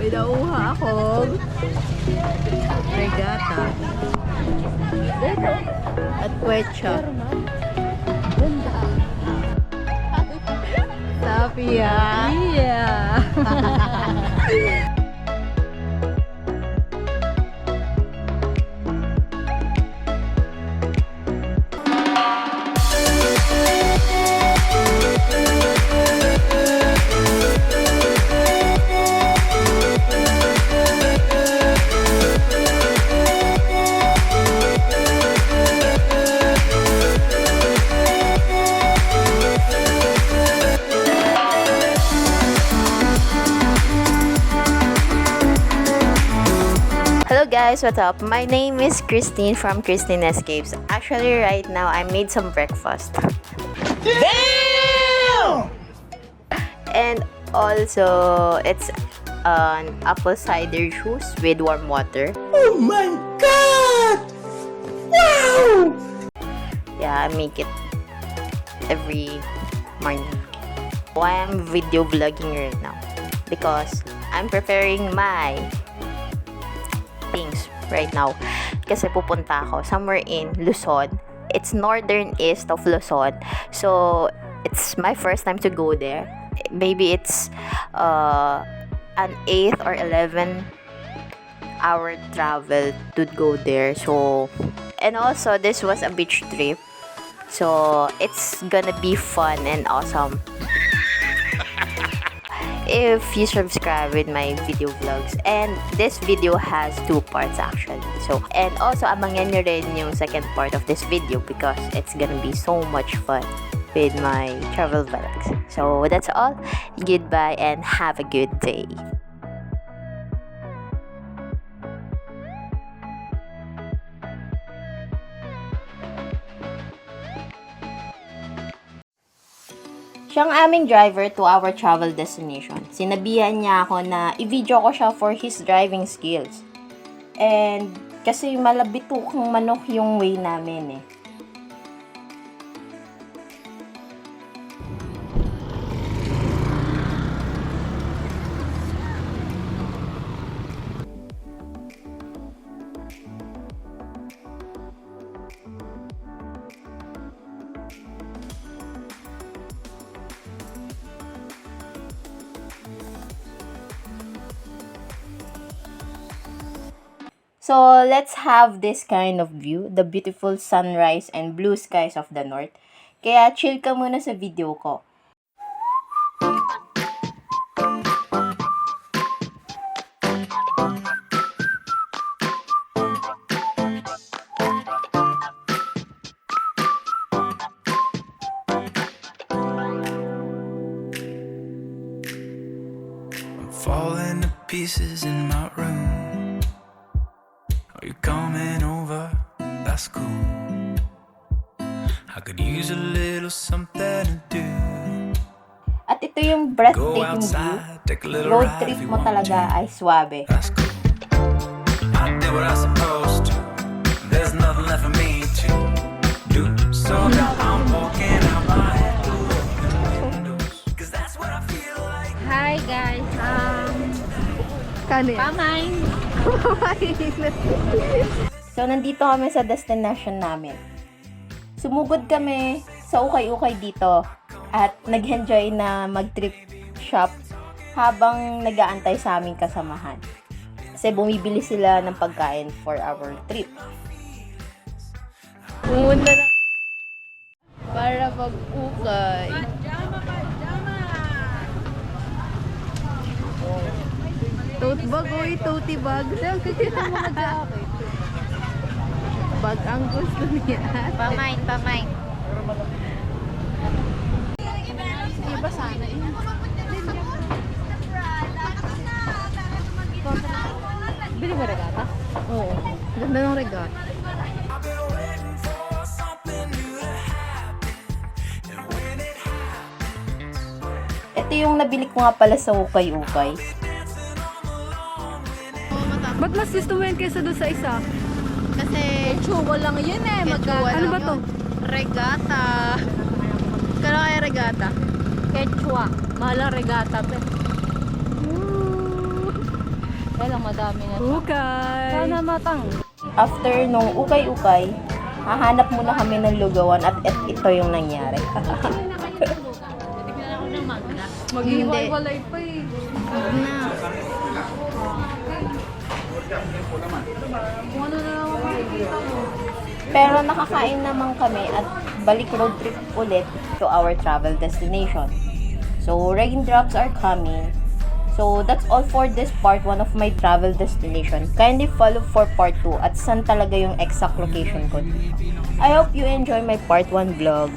May nauha akong regata. At kwetsa. Tapia. Yeah. Hello guys, what's up? My name is Christine from Christine Escapes. Actually, right now, I made some breakfast. Damn! And also, it's an apple cider juice with warm water. Oh my god! Wow! Yeah, I make it every morning. Why I'm video vlogging right now? Because I'm preparing my things right now. Kasi pupunta ako somewhere in Luzon. It's northern east of Luzon. So, it's my first time to go there. Maybe it's an 8 or 11 hour travel to go there. So, and also this was a beach trip. So, it's gonna be fun and awesome if you subscribe with my video vlogs. And this video has 2 parts actually. So, and also abangan nyo rin yung second part of this video because it's gonna be so much fun with my travel vlogs. So, that's all. Goodbye and have a good day. Siyang aming driver to our travel destination. Sinabihan niya ako na i-video ko siya for his driving skills. And kasi malabitukang manok yung way namin eh. So, let's have this kind of view, the beautiful sunrise and blue skies of the north. Kaya chill ka muna sa video ko. I'm falling to pieces in my room. Are you coming over? That's cool. I could use a little something to do. At ito yung breathtaking view. Road trip mo talaga ay swabe. That's cool. I did what I was supposed to. There's nothing left for me to do. So now I'm walking out my windows. 'Cause that's what I feel like. Hi guys, Kanin. pamain. So, nandito kami sa destination namin. Sumugod kami sa UKAY-UKAY dito at nag-enjoy na mag-trip shop habang nag-aantay sa aming kasamahan. Kasi bumibili sila ng pagkain for our trip. Pumunta na para mag-ukay. Tote bag, oy, tote bag. Kaya mga jacket. Bag ang gusto niya. Pamain. Iba sana eh. Bili mo regata? Oo. Ganda ng regata. Ito yung nabili ko nga pala sa UKAY-UKAY. Ba't mas gusto mo yun kaysa doon sa isa? Kasi Chuwa lang yun eh. Quechua Ano lang ba to? regata. Kano kaya regata? Quechua. Mahal ang regata. lang madami na. Ukay! Sana matang. After nung ukay-ukay, hahanap muna kami ng lugawan at ito yung nangyari. Mag-iwalay pa eh. Kung ano na lang ako makikita mo. Pero nakakain naman kami at balik road trip ulit to our travel destination. So, raindrops are coming. So, that's all for this part 1 of my travel destination. Kindly follow for part 2 at saan talaga yung exact location ko. I hope you enjoy my part 1 vlog.